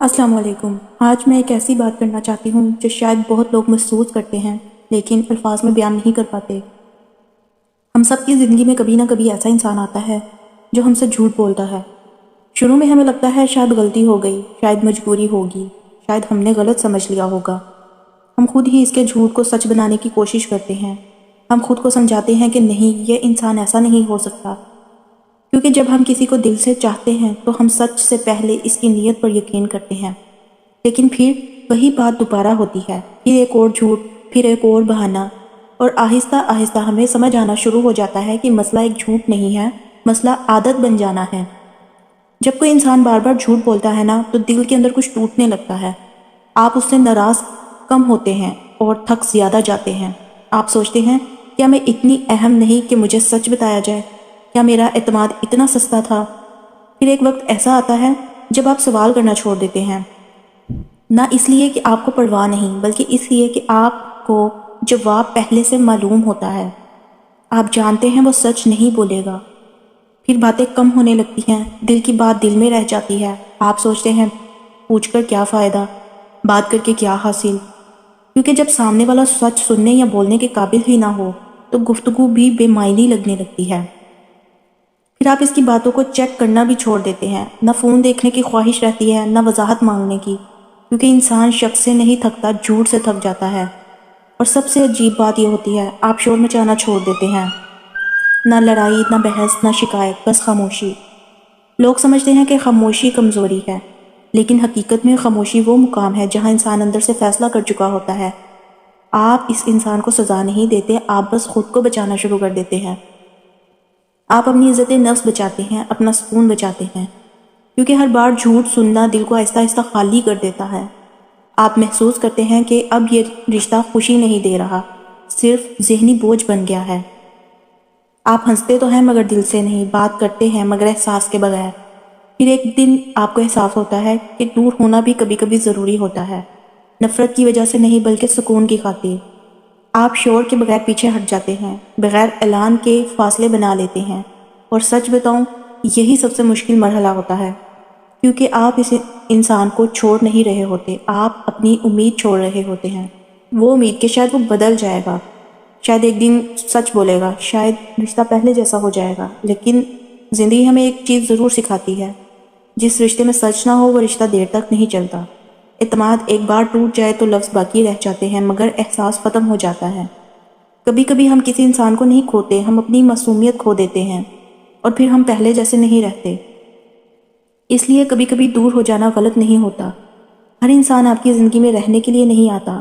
السلام علیکم۔ آج میں ایک ایسی بات کرنا چاہتی ہوں جو شاید بہت لوگ محسوس کرتے ہیں لیکن الفاظ میں بیان نہیں کر پاتے۔ ہم سب کی زندگی میں کبھی نہ کبھی ایسا انسان آتا ہے جو ہم سے جھوٹ بولتا ہے۔ شروع میں ہمیں لگتا ہے شاید غلطی ہو گئی، شاید مجبوری ہوگی، شاید ہم نے غلط سمجھ لیا ہوگا۔ ہم خود ہی اس کے جھوٹ کو سچ بنانے کی کوشش کرتے ہیں۔ ہم خود کو سمجھاتے ہیں کہ نہیں، یہ انسان ایسا نہیں ہو سکتا، کیونکہ جب ہم کسی کو دل سے چاہتے ہیں تو ہم سچ سے پہلے اس کی نیت پر یقین کرتے ہیں۔ لیکن پھر وہی بات دوبارہ ہوتی ہے، پھر ایک اور جھوٹ، پھر ایک اور بہانہ، اور آہستہ آہستہ ہمیں سمجھ آنا شروع ہو جاتا ہے کہ مسئلہ ایک جھوٹ نہیں ہے، مسئلہ عادت بن جانا ہے۔ جب کوئی انسان بار بار جھوٹ بولتا ہے نا تو دل کے اندر کچھ ٹوٹنے لگتا ہے۔ آپ اس سے ناراض کم ہوتے ہیں اور تھک زیادہ جاتے ہیں۔ آپ سوچتے ہیں کیا میں اتنی اہم نہیں کہ مجھے سچ بتایا جائے؟ کیا میرا اعتماد اتنا سستا تھا؟ پھر ایک وقت ایسا آتا ہے جب آپ سوال کرنا چھوڑ دیتے ہیں، نہ اس لیے کہ آپ کو پرواہ نہیں، بلکہ اس لیے کہ آپ کو جواب پہلے سے معلوم ہوتا ہے۔ آپ جانتے ہیں وہ سچ نہیں بولے گا۔ پھر باتیں کم ہونے لگتی ہیں، دل کی بات دل میں رہ جاتی ہے۔ آپ سوچتے ہیں پوچھ کر کیا فائدہ، بات کر کے کیا حاصل، کیونکہ جب سامنے والا سچ سننے یا بولنے کے قابل ہی نہ ہو تو گفتگو بھی بے معنی لگنے لگتی ہے۔ پھر آپ اس کی باتوں کو چیک کرنا بھی چھوڑ دیتے ہیں، نہ فون دیکھنے کی خواہش رہتی ہے، نہ وضاحت مانگنے کی، کیونکہ انسان شک سے نہیں تھکتا، جھوٹ سے تھک جاتا ہے۔ اور سب سے عجیب بات یہ ہوتی ہے، آپ شور مچانا چھوڑ دیتے ہیں، نہ لڑائی، نہ بحث، نہ شکایت، بس خاموشی۔ لوگ سمجھتے ہیں کہ خاموشی کمزوری ہے، لیکن حقیقت میں خاموشی وہ مقام ہے جہاں انسان اندر سے فیصلہ کر چکا ہوتا ہے۔ آپ اس انسان کو سزا نہیں دیتے، آپ بس خود کو بچانا شروع کر دیتے ہیں۔ آپ اپنی عزت نفس بچاتے ہیں، اپنا سکون بچاتے ہیں، کیونکہ ہر بار جھوٹ سننا دل کو آہستہ آہستہ خالی کر دیتا ہے۔ آپ محسوس کرتے ہیں کہ اب یہ رشتہ خوشی نہیں دے رہا، صرف ذہنی بوجھ بن گیا ہے۔ آپ ہنستے تو ہیں مگر دل سے نہیں، بات کرتے ہیں مگر احساس کے بغیر۔ پھر ایک دن آپ کو احساس ہوتا ہے کہ دور ہونا بھی کبھی کبھی ضروری ہوتا ہے، نفرت کی وجہ سے نہیں بلکہ سکون کی خاطر۔ آپ شور کے بغیر پیچھے ہٹ جاتے ہیں، بغیر اعلان کے فاصلے بنا لیتے ہیں، اور سچ بتاؤں یہی سب سے مشکل مرحلہ ہوتا ہے، کیونکہ آپ اس انسان کو چھوڑ نہیں رہے ہوتے، آپ اپنی امید چھوڑ رہے ہوتے ہیں۔ وہ امید کہ شاید وہ بدل جائے گا، شاید ایک دن سچ بولے گا، شاید رشتہ پہلے جیسا ہو جائے گا۔ لیکن زندگی ہمیں ایک چیز ضرور سکھاتی ہے، جس رشتے میں سچ نہ ہو وہ رشتہ دیر تک نہیں چلتا۔ اعتماد ایک بار ٹوٹ جائے تو لفظ باقی رہ جاتے ہیں مگر احساس ختم ہو جاتا ہے۔ کبھی کبھی ہم کسی انسان کو نہیں کھوتے، ہم اپنی معصومیت کھو دیتے ہیں، اور پھر ہم پہلے جیسے نہیں رہتے۔ اس لیے کبھی کبھی دور ہو جانا غلط نہیں ہوتا۔ ہر انسان آپ کی زندگی میں رہنے کے لیے نہیں آتا،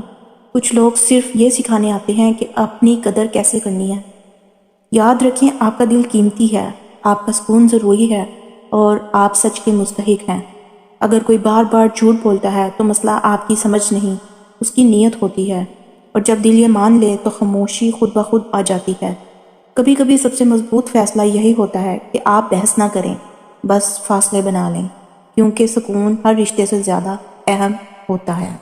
کچھ لوگ صرف یہ سکھانے آتے ہیں کہ اپنی قدر کیسے کرنی ہے۔ یاد رکھیں آپ کا دل قیمتی ہے، آپ کا سکون ضروری ہے، اور آپ سچ کے مستحق ہیں۔ اگر کوئی بار بار جھوٹ بولتا ہے تو مسئلہ آپ کی سمجھ نہیں، اس کی نیت ہوتی ہے، اور جب دل یہ مان لے تو خاموشی خود بخود آ جاتی ہے۔ کبھی کبھی سب سے مضبوط فیصلہ یہی ہوتا ہے کہ آپ بحث نہ کریں، بس فاصلے بنا لیں، کیونکہ سکون ہر رشتے سے زیادہ اہم ہوتا ہے۔